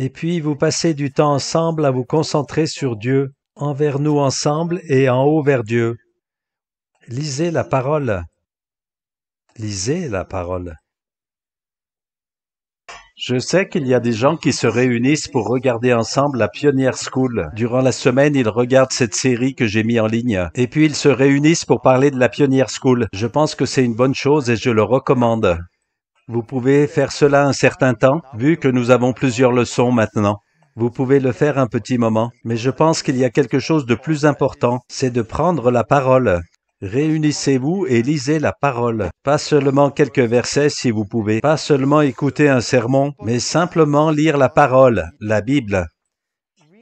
Et puis vous passez du temps ensemble à vous concentrer sur Dieu, envers nous ensemble et en haut vers Dieu. Lisez la parole. Lisez la parole. Je sais qu'il y a des gens qui se réunissent pour regarder ensemble la Pioneer School. Durant la semaine, ils regardent cette série que j'ai mis en ligne. Et puis ils se réunissent pour parler de la Pioneer School. Je pense que c'est une bonne chose et je le recommande. Vous pouvez faire cela un certain temps, vu que nous avons plusieurs leçons maintenant. Vous pouvez le faire un petit moment, mais je pense qu'il y a quelque chose de plus important, c'est de prendre la parole. Réunissez-vous et lisez la parole. Pas seulement quelques versets si vous pouvez, pas seulement écouter un sermon, mais simplement lire la parole, la Bible.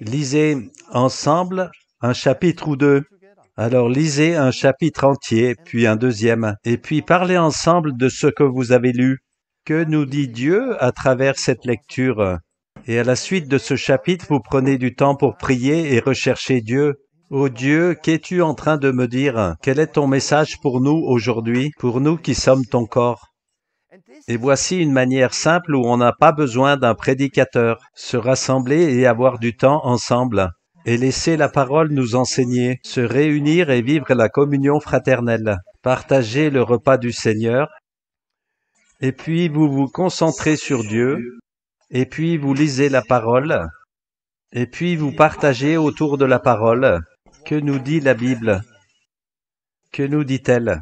Lisez ensemble un chapitre ou deux. Alors lisez un chapitre entier, puis un deuxième, et puis parlez ensemble de ce que vous avez lu. Que nous dit Dieu à travers cette lecture? Et à la suite de ce chapitre, vous prenez du temps pour prier et rechercher Dieu. Ô Dieu, qu'es-tu en train de me dire? Quel est ton message pour nous aujourd'hui, pour nous qui sommes ton corps? Et voici une manière simple où on n'a pas besoin d'un prédicateur, se rassembler et avoir du temps ensemble, et laisser la parole nous enseigner, se réunir et vivre la communion fraternelle, partager le repas du Seigneur, et puis vous vous concentrez sur Dieu, et puis vous lisez la parole, et puis vous partagez autour de la parole. Que nous dit la Bible? Que nous dit-elle?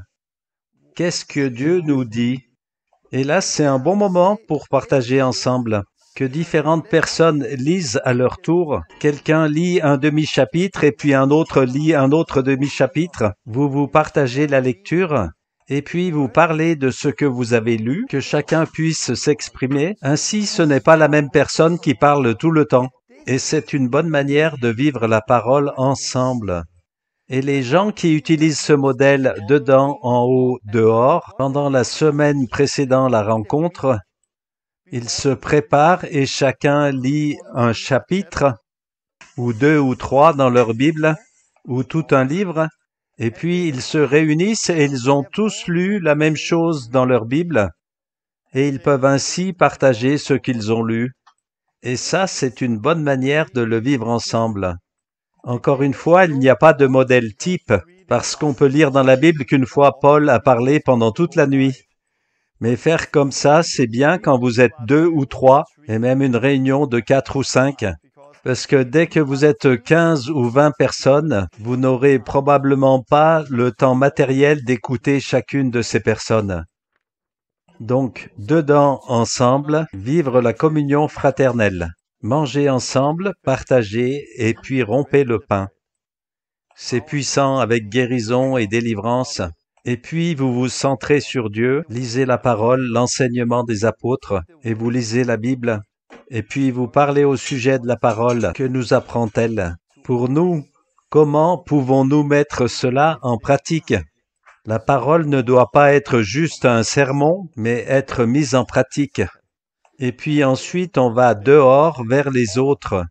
Qu'est-ce que Dieu nous dit? Et là, c'est un bon moment pour partager ensemble. Que différentes personnes lisent à leur tour. Quelqu'un lit un demi-chapitre et puis un autre lit un autre demi-chapitre. Vous partagez la lecture. Et puis vous parlez de ce que vous avez lu, que chacun puisse s'exprimer. Ainsi, ce n'est pas la même personne qui parle tout le temps. Et c'est une bonne manière de vivre la parole ensemble. Et les gens qui utilisent ce modèle dedans, en haut, dehors, pendant la semaine précédant la rencontre, ils se préparent et chacun lit un chapitre, ou deux ou trois dans leur Bible, ou tout un livre, et puis ils se réunissent et ils ont tous lu la même chose dans leur Bible, et ils peuvent ainsi partager ce qu'ils ont lu. Et ça, c'est une bonne manière de le vivre ensemble. Encore une fois, il n'y a pas de modèle type, parce qu'on peut lire dans la Bible qu'une fois Paul a parlé pendant toute la nuit. Mais faire comme ça, c'est bien quand vous êtes 2 ou 3, et même une réunion de 4 ou 5, parce que dès que vous êtes 15 ou 20 personnes, vous n'aurez probablement pas le temps matériel d'écouter chacune de ces personnes. Donc, dedans, ensemble, vivre la communion fraternelle. Mangez ensemble, partagez, et puis rompez le pain. C'est puissant avec guérison et délivrance. Et puis vous vous centrez sur Dieu, lisez la parole, l'enseignement des apôtres, et vous lisez la Bible. Et puis vous parlez au sujet de la parole. Que nous apprend-elle? Pour nous, comment pouvons-nous mettre cela en pratique? La parole ne doit pas être juste un sermon, mais être mise en pratique. Et puis ensuite, on va dehors vers les autres.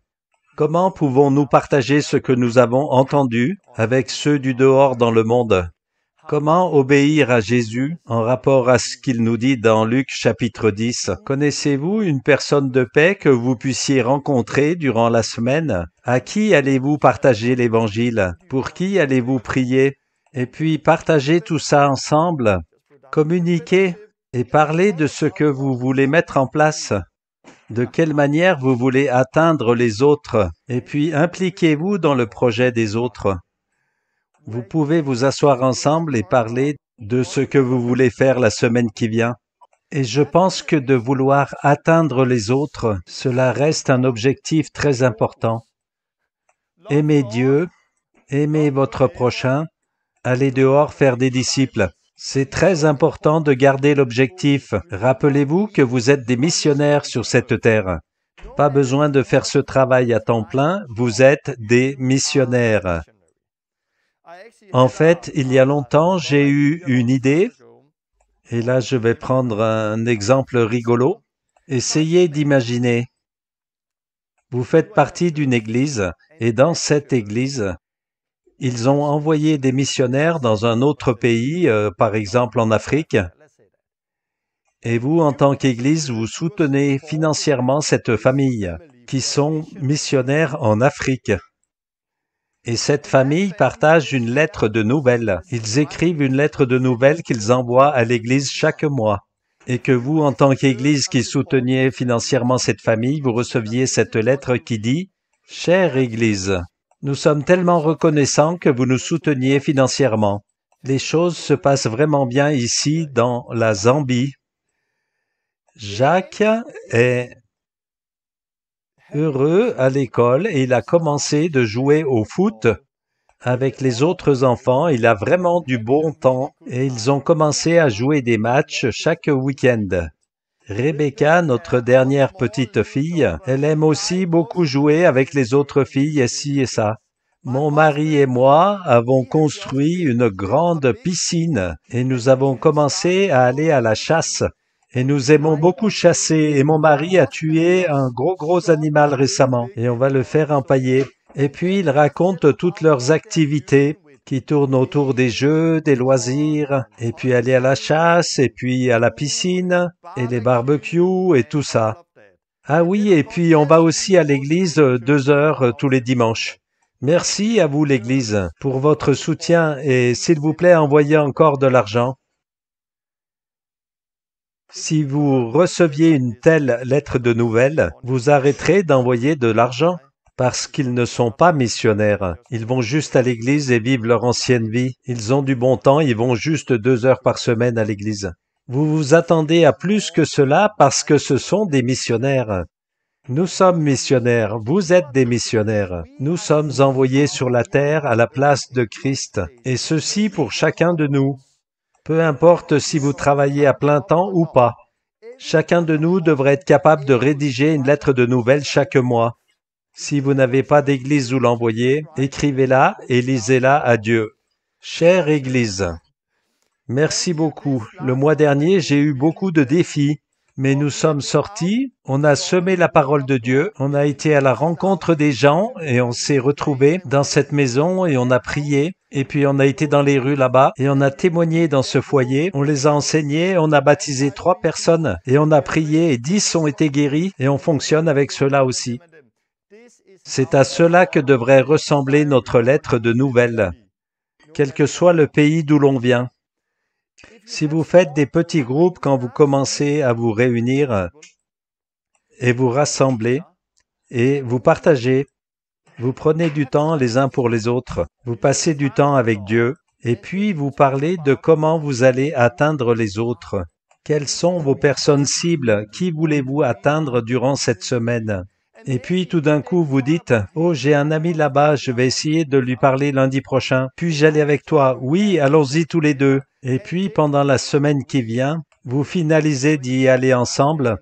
Comment pouvons-nous partager ce que nous avons entendu avec ceux du dehors dans le monde? Comment obéir à Jésus en rapport à ce qu'il nous dit dans Luc chapitre 10? Connaissez-vous une personne de paix que vous puissiez rencontrer durant la semaine? À qui allez-vous partager l'Évangile? Pour qui allez-vous prier? Et puis partagez tout ça ensemble. Communiquez et parlez de ce que vous voulez mettre en place. De quelle manière vous voulez atteindre les autres? Et puis impliquez-vous dans le projet des autres. Vous pouvez vous asseoir ensemble et parler de ce que vous voulez faire la semaine qui vient. Et je pense que de vouloir atteindre les autres, cela reste un objectif très important. Aimez Dieu, aimez votre prochain, allez dehors faire des disciples. C'est très important de garder l'objectif. Rappelez-vous que vous êtes des missionnaires sur cette terre. Pas besoin de faire ce travail à temps plein, vous êtes des missionnaires. En fait, il y a longtemps, j'ai eu une idée, et là je vais prendre un exemple rigolo. Essayez d'imaginer. Vous faites partie d'une église, et dans cette église, ils ont envoyé des missionnaires dans un autre pays, par exemple en Afrique, et vous, en tant qu'église, vous soutenez financièrement cette famille. qui sont missionnaires en Afrique. Et cette famille partage une lettre de nouvelles. Ils écrivent une lettre de nouvelles qu'ils envoient à l'Église chaque mois. Et que vous, en tant qu'Église qui souteniez financièrement cette famille, vous receviez cette lettre qui dit « Chère Église, nous sommes tellement reconnaissants que vous nous souteniez financièrement. Les choses se passent vraiment bien ici, dans la Zambie. Jacques est heureux à l'école et il a commencé de jouer au foot avec les autres enfants. Il a vraiment du bon temps et ils ont commencé à jouer des matchs chaque week-end. Rebecca, notre dernière petite fille, elle aime aussi beaucoup jouer avec les autres filles et ci et ça. Mon mari et moi avons construit une grande piscine et nous avons commencé à aller à la chasse. Et nous aimons beaucoup chasser et mon mari a tué un gros animal récemment et on va le faire empailler. Et puis ils racontent toutes leurs activités qui tournent autour des jeux, des loisirs, et puis aller à la chasse, et puis à la piscine, et les barbecues, et tout ça. Ah oui, et puis on va aussi à l'église 2 heures tous les dimanches. Merci à vous l'église pour votre soutien et s'il vous plaît envoyez encore de l'argent. Si vous receviez une telle lettre de nouvelles, vous arrêterez d'envoyer de l'argent parce qu'ils ne sont pas missionnaires. Ils vont juste à l'église et vivent leur ancienne vie. Ils ont du bon temps, ils vont juste 2 heures par semaine à l'église. Vous vous attendez à plus que cela parce que ce sont des missionnaires. Nous sommes missionnaires, vous êtes des missionnaires. Nous sommes envoyés sur la terre à la place de Christ, et ceci pour chacun de nous. Peu importe si vous travaillez à plein temps ou pas. Chacun de nous devrait être capable de rédiger une lettre de nouvelles chaque mois. Si vous n'avez pas d'église où l'envoyer, écrivez-la et lisez-la à Dieu. Chère Église, merci beaucoup. Le mois dernier, j'ai eu beaucoup de défis, mais nous sommes sortis, on a semé la parole de Dieu, on a été à la rencontre des gens et on s'est retrouvés dans cette maison et on a prié. Et puis on a été dans les rues là-bas et on a témoigné dans ce foyer, on les a enseignés, on a baptisé 3 personnes et on a prié et 10 ont été guéris et on fonctionne avec cela aussi. C'est à cela que devrait ressembler notre lettre de nouvelles, quel que soit le pays d'où l'on vient. Si vous faites des petits groupes quand vous commencez à vous réunir et vous rassembler et vous partagez, vous prenez du temps les uns pour les autres, vous passez du temps avec Dieu et puis vous parlez de comment vous allez atteindre les autres. Quelles sont vos personnes cibles? Qui voulez-vous atteindre durant cette semaine? Et puis tout d'un coup vous dites « Oh, j'ai un ami là-bas, je vais essayer de lui parler lundi prochain. Puis-je aller avec toi? Oui, allons-y tous les deux. » Et puis pendant la semaine qui vient, vous finalisez d'y aller ensemble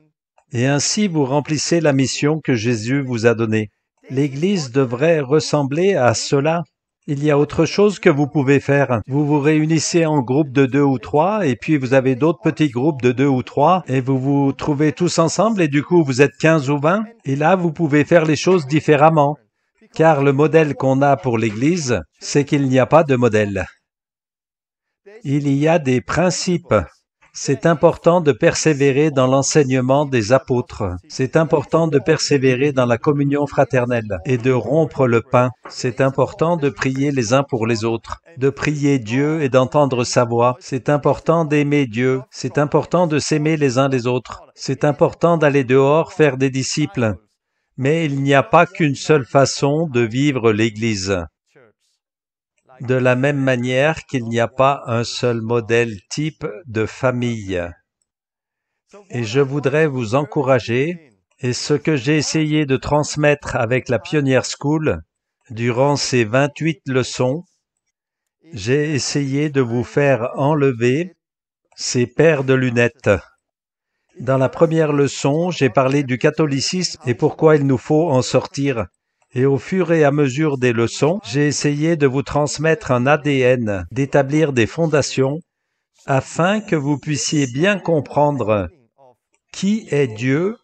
et ainsi vous remplissez la mission que Jésus vous a donnée. L'Église devrait ressembler à cela. Il y a autre chose que vous pouvez faire. Vous vous réunissez en groupe de 2 ou 3 et puis vous avez d'autres petits groupes de 2 ou 3 et vous vous trouvez tous ensemble et du coup vous êtes 15 ou 20 et là vous pouvez faire les choses différemment. Car le modèle qu'on a pour l'Église, c'est qu'il n'y a pas de modèle. Il y a des principes. C'est important de persévérer dans l'enseignement des apôtres. C'est important de persévérer dans la communion fraternelle et de rompre le pain. C'est important de prier les uns pour les autres, de prier Dieu et d'entendre sa voix. C'est important d'aimer Dieu. C'est important de s'aimer les uns les autres. C'est important d'aller dehors faire des disciples. Mais il n'y a pas qu'une seule façon de vivre l'Église. De la même manière qu'il n'y a pas un seul modèle type de famille. Et je voudrais vous encourager, et ce que j'ai essayé de transmettre avec la Pioneer School, durant ces 28 leçons, j'ai essayé de vous faire enlever ces paires de lunettes. Dans la première leçon, j'ai parlé du catholicisme et pourquoi il nous faut en sortir. Et au fur et à mesure des leçons, j'ai essayé de vous transmettre un ADN, d'établir des fondations, afin que vous puissiez bien comprendre qui est Dieu,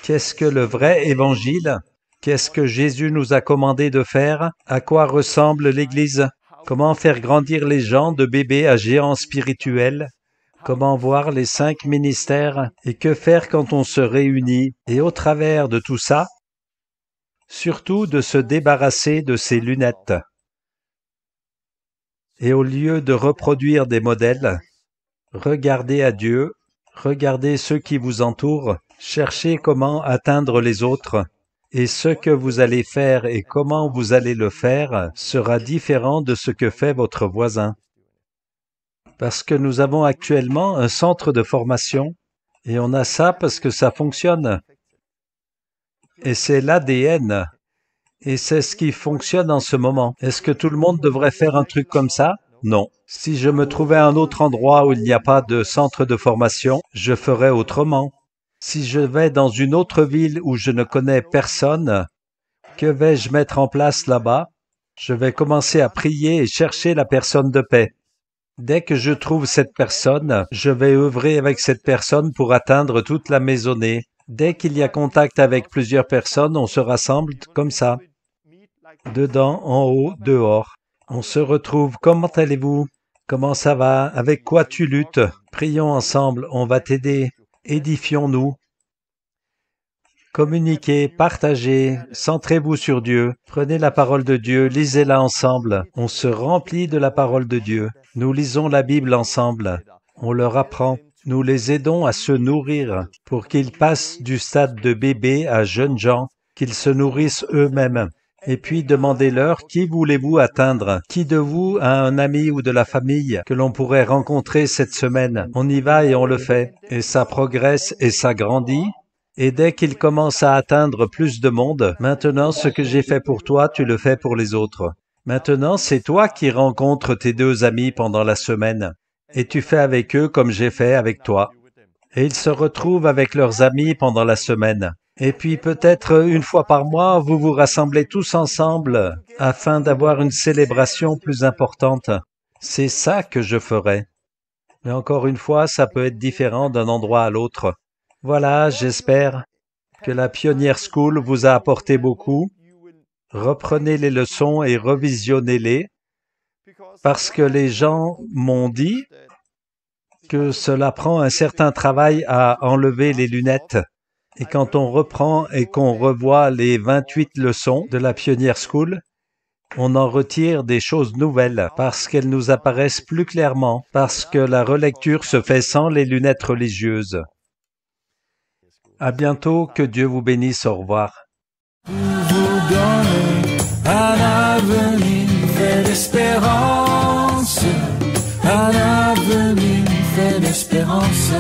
qu'est-ce que le vrai Évangile, qu'est-ce que Jésus nous a commandé de faire, à quoi ressemble l'Église, comment faire grandir les gens de bébés à géants spirituels, comment voir les 5 ministères et que faire quand on se réunit. Et au travers de tout ça, surtout de se débarrasser de ces lunettes. Et au lieu de reproduire des modèles, regardez à Dieu, regardez ceux qui vous entourent, cherchez comment atteindre les autres. Et ce que vous allez faire et comment vous allez le faire sera différent de ce que fait votre voisin. Parce que nous avons actuellement un centre de formation et on a ça parce que ça fonctionne. Et c'est l'ADN. Et c'est ce qui fonctionne en ce moment. Est-ce que tout le monde devrait faire un truc comme ça? Non. Si je me trouvais à un autre endroit où il n'y a pas de centre de formation, je ferais autrement. Si je vais dans une autre ville où je ne connais personne, que vais-je mettre en place là-bas? Je vais commencer à prier et chercher la personne de paix. Dès que je trouve cette personne, je vais œuvrer avec cette personne pour atteindre toute la maisonnée. Dès qu'il y a contact avec plusieurs personnes, on se rassemble comme ça. Dedans, en haut, dehors. On se retrouve. Comment allez-vous? Comment ça va? Avec quoi tu luttes? Prions ensemble, on va t'aider. Édifions-nous. Communiquez, partagez, centrez-vous sur Dieu. Prenez la parole de Dieu, lisez-la ensemble. On se remplit de la parole de Dieu. Nous lisons la Bible ensemble. On leur apprend. Nous les aidons à se nourrir pour qu'ils passent du stade de bébé à jeunes gens, qu'ils se nourrissent eux-mêmes. Et puis demandez-leur qui voulez-vous atteindre? Qui de vous a un ami ou de la famille que l'on pourrait rencontrer cette semaine? On y va et on le fait. Et ça progresse et ça grandit. Et dès qu'ils commencent à atteindre plus de monde, maintenant ce que j'ai fait pour toi, tu le fais pour les autres. Maintenant, c'est toi qui rencontres tes deux amis pendant la semaine. Et tu fais avec eux comme j'ai fait avec toi. Et ils se retrouvent avec leurs amis pendant la semaine. Et puis peut-être une fois par mois, vous vous rassemblez tous ensemble afin d'avoir une célébration plus importante. C'est ça que je ferai. Mais encore une fois, ça peut être différent d'un endroit à l'autre. Voilà, j'espère que la Pioneer School vous a apporté beaucoup. Reprenez les leçons et revisionnez-les, parce que les gens m'ont dit que cela prend un certain travail à enlever les lunettes. Et quand on reprend et qu'on revoit les 28 leçons de la Pioneer School, on en retire des choses nouvelles parce qu'elles nous apparaissent plus clairement, parce que la relecture se fait sans les lunettes religieuses. À bientôt, que Dieu vous bénisse, au revoir. Vous donner un avenir fait d'espérance, un avenir fait d'espérance.